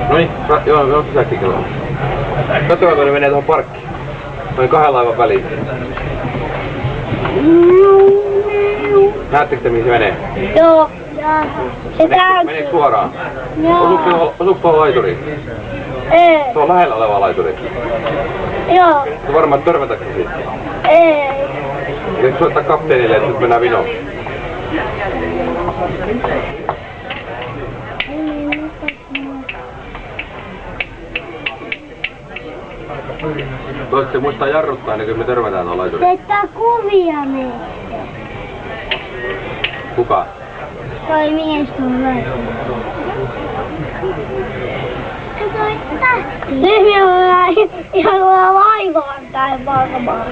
Noin, joo, pysähtikö. Katsokaa, kun ne menee tuohon parkkiin. Noin 2 laivan väliin. Näettekö te, mihin se menee? Joo. Se kääntyy. Meneekö suoraan? Joo. Osuuko tuohon laituriin? Ei. Se on lähellä oleva laituri. Joo. Se varmaan törmätäkö siitä? Ei. Eikö soittaa kapteenille, että nyt mennään vinoon? Toivottavasti muistaa jarruttaa ennen kuin me törmätään tuohon laituriin. Teettää kuvia meistä. Kuka? Toi mies on laituri. Toi tähti. Nyt me ollaan ihan laivaan tai valkamaan.